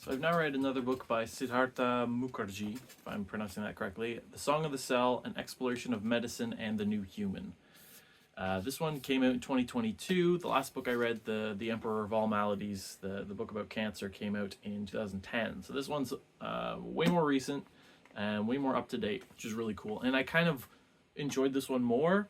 So I've now read another book by Siddhartha Mukherjee, if I'm pronouncing that correctly, The Song of the Cell, An Exploration of Medicine and the New Human. This one came out in 2022. The last book I read, the Emperor of All Maladies, the book about cancer, came out in 2010. So this one's way more recent and way more up to date, which is really cool. And I kind of enjoyed this one more,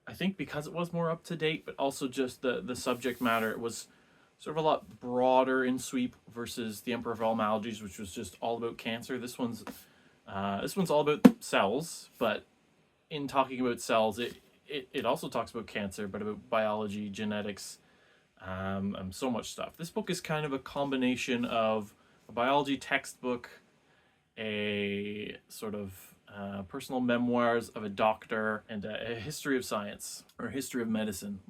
I think because it was more up to date, but also just the subject matter. It was sort of a lot broader in sweep versus the Emperor of All Maladies, which was just all about cancer. This one's all about cells, but in talking about cells, it also talks about cancer, but about biology, genetics, and so much stuff. This book is kind of a combination of a biology textbook, a sort of personal memoirs of a doctor, and a history of science, or history of medicine.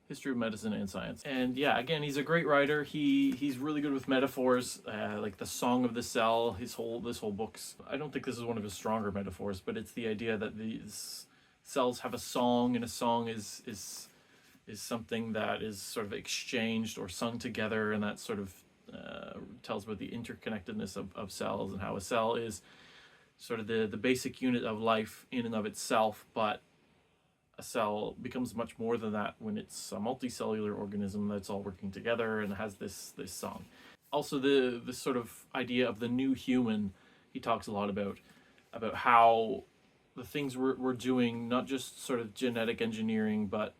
History of medicine and science. And yeah, again, he's a great writer. He's really good with metaphors, like the Song of the Cell. This whole book's, I don't think this is one of his stronger metaphors, but it's the idea that these cells have a song, and a song is something that is sort of exchanged or sung together, and that sort of tells about the interconnectedness of cells, and how a cell is sort of the basic unit of life in and of itself, but a cell becomes much more than that when it's a multicellular organism that's all working together and has this song. Also, the sort of idea of the new human, he talks a lot about how the things we're doing, not just sort of genetic engineering, but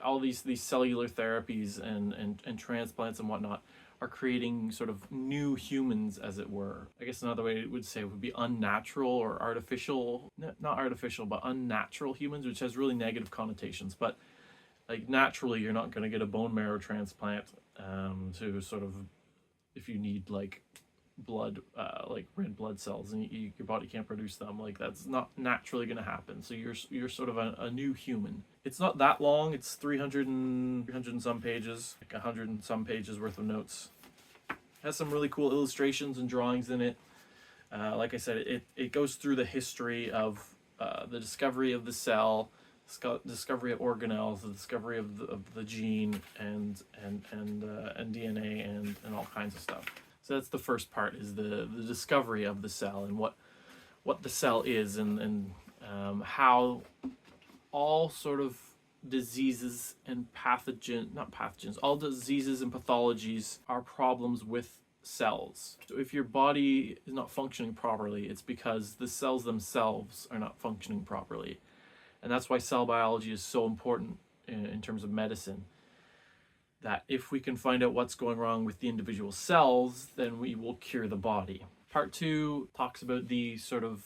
all these cellular therapies and transplants and whatnot, are creating sort of new humans, as it were. I guess another way would say would be unnatural or artificial, not artificial, but unnatural humans, which has really negative connotations. But like naturally, you're not going to get a bone marrow transplant to sort of, if you need like blood, like red blood cells, and your body can't produce them, like that's not naturally going to happen. So you're sort of a new human. It's not that long. It's 300 and some pages, like 100 and some pages worth of notes. It has some really cool illustrations and drawings in it. Like I said, it goes through the history of the discovery of the cell, discovery of organelles, the discovery of the gene, and DNA and all kinds of stuff. So that's the first part, is the discovery of the cell and what the cell is, and how all sort of diseases and all diseases and pathologies are problems with cells. So if your body is not functioning properly, it's because the cells themselves are not functioning properly. And that's why cell biology is so important in terms of medicine. That if we can find out what's going wrong with the individual cells, then we will cure the body. Part 2 talks about the sort of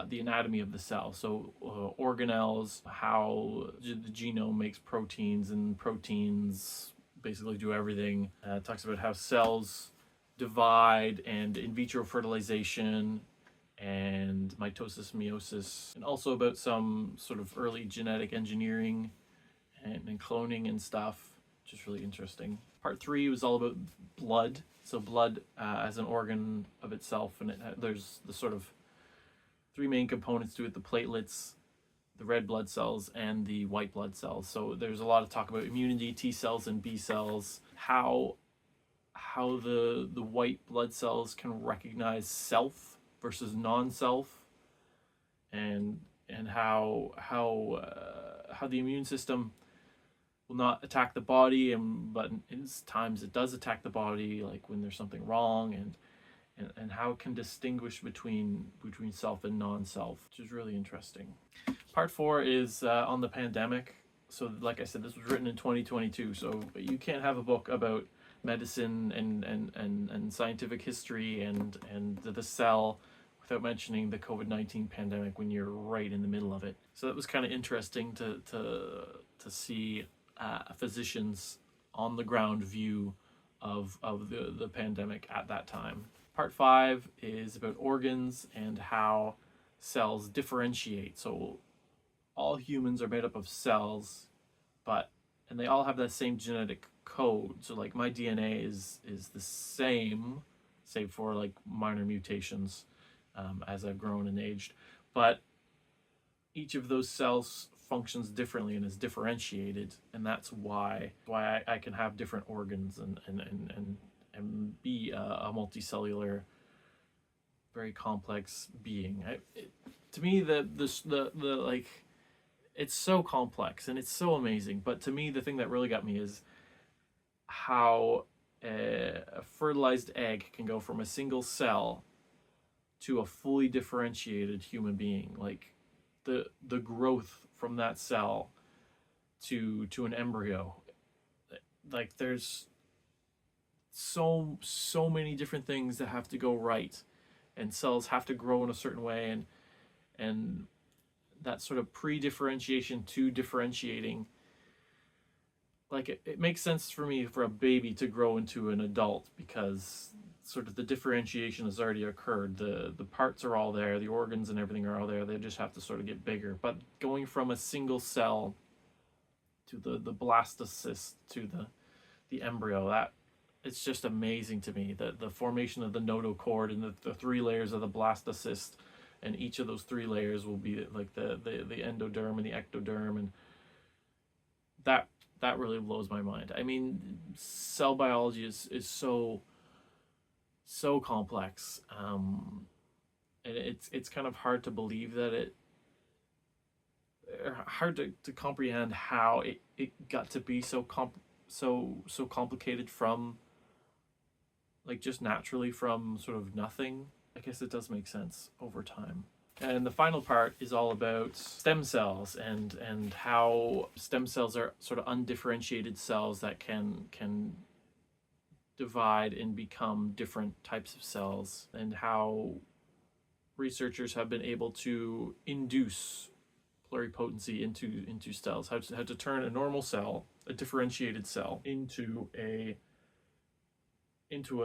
the anatomy of the cell. So organelles, how the genome makes proteins, and proteins basically do everything. It talks about how cells divide, and in vitro fertilization, and mitosis, meiosis, and also about some sort of early genetic engineering and cloning and stuff, which is really interesting. Part 3 was all about blood. So blood as an organ of itself, and there's the sort of 3 main components to it: the platelets, the red blood cells, and the white blood cells. So there's a lot of talk about immunity, T cells and B cells, how the white blood cells can recognize self versus non-self, and how the immune system will not attack the body, but in times it does attack the body, like when there's something wrong, and how it can distinguish between self and non-self, which is really interesting. Part 4 is on the pandemic. So like I said, this was written in 2022, so you can't have a book about medicine and scientific history and the cell without mentioning the COVID-19 pandemic when you're right in the middle of it. So that was kind of interesting to see a physician's on the ground view of the pandemic at that time. Part 5 is about organs and how cells differentiate. So all humans are made up of cells, and they all have that same genetic code. So like my DNA is the same, save for like minor mutations as I've grown and aged. But each of those cells functions differently and is differentiated, and that's why I can have different organs and and be a multicellular, very complex being. To me, the like, it's so complex and it's so amazing. But to me, the thing that really got me is how a fertilized egg can go from a single cell to a fully differentiated human being. Like the growth from that cell to an embryo. Like there's so many different things that have to go right, and cells have to grow in a certain way, and that sort of pre-differentiation to differentiating, like it makes sense for me for a baby to grow into an adult, because sort of the differentiation has already occurred. The parts are all there, the organs and everything are all there, they just have to sort of get bigger. But going from a single cell to the blastocyst to the embryo, that it's just amazing to me. The formation of the notochord and the three layers of the blastocyst, and each of those three layers will be like the endoderm and the ectoderm, and that really blows my mind. I mean, cell biology is so complex, and it's kind of hard to believe that hard to comprehend how it got to be so complicated from, like, just naturally from sort of nothing. I guess it does make sense over time. And the final part is all about stem cells and how stem cells are sort of undifferentiated cells that can divide and become different types of cells, and how researchers have been able to induce pluripotency into cells, how to turn a normal cell, a differentiated cell, into a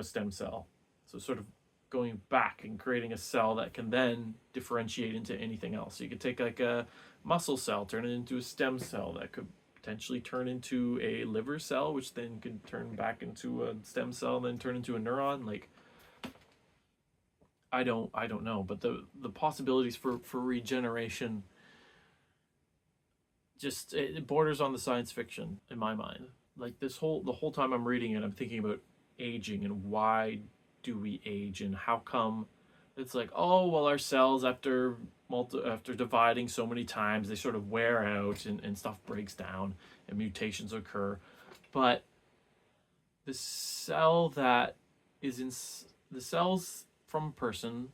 stem cell. So sort of going back and creating a cell that can then differentiate into anything else. So you could take like a muscle cell, turn it into a stem cell that could potentially turn into a liver cell, which then could turn back into a stem cell, then turn into a neuron. Like, I don't know, but the possibilities for regeneration, just it borders on the science fiction in my mind. Like the whole time I'm reading it, I'm thinking about aging and why do we age, and how come it's like, oh well, our cells after dividing so many times, they sort of wear out, and stuff breaks down and mutations occur. But the cell that is in the cells from a person,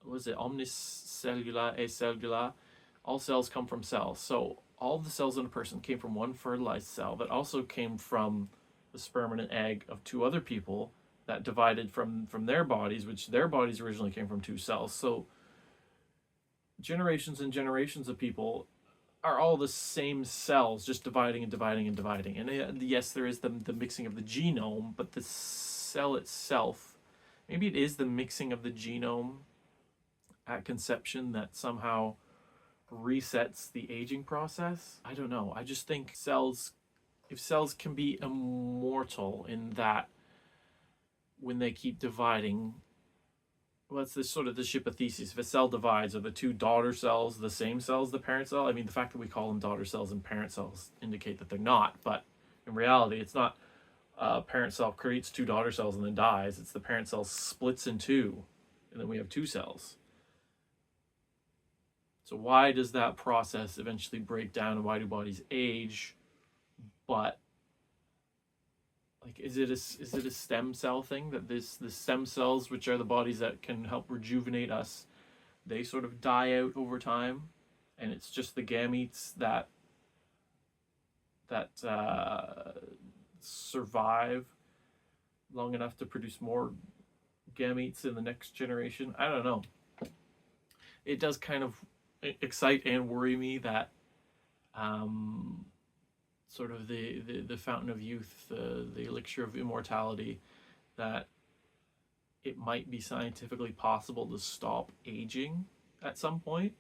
was it omnis cellula e cellula, all cells come from cells. So all the cells in a person came from one fertilized cell that also came from the sperm and an egg of two other people that divided from their bodies, which their bodies originally came from two cells. So generations and generations of people are all the same cells, just dividing and dividing and dividing. And yes, there is the mixing of the genome, but the cell itself, maybe it is the mixing of the genome at conception that somehow resets the aging process. I don't know. I just think if cells can be immortal in that when they keep dividing, well, it's this sort of the ship of Theseus. If a cell divides, are the two daughter cells the same cell as the parent cell? I mean, the fact that we call them daughter cells and parent cells indicate that they're not, but in reality, it's not. Parent cell creates two daughter cells and then dies. It's the parent cell splits in two, and then we have two cells. So why does that process eventually break down, and why do bodies age? But like, is it a stem cell thing, that the stem cells, which are the bodies that can help rejuvenate us, they sort of die out over time, and it's just the gametes that survive long enough to produce more gametes in the next generation? I don't know. It does kind of excite and worry me that sort of the fountain of youth, the elixir of immortality, that it might be scientifically possible to stop aging at some point.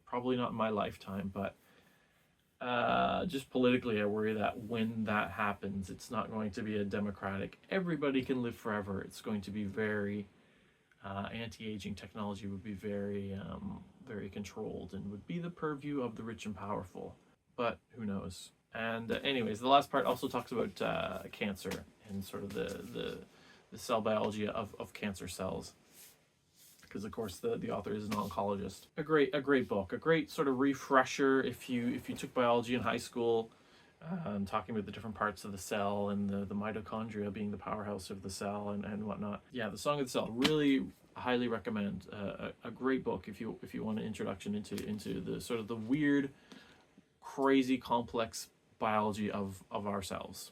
Probably not in my lifetime, but just politically, I worry that when that happens, it's not going to be a democratic, everybody can live forever. It's going to be very anti-aging technology would be very controlled, and would be the purview of the rich and powerful. But who knows? And anyways, the last part also talks about cancer and sort of the the cell biology of cancer cells, because of course the author is an oncologist. A great book, a great sort of refresher if you took biology in high school, talking about the different parts of the cell and the mitochondria being the powerhouse of the cell and whatnot. Yeah, The Song of the Cell, really highly recommend. A great book if you want an introduction into the sort of the weird, crazy, complex biology of our cells.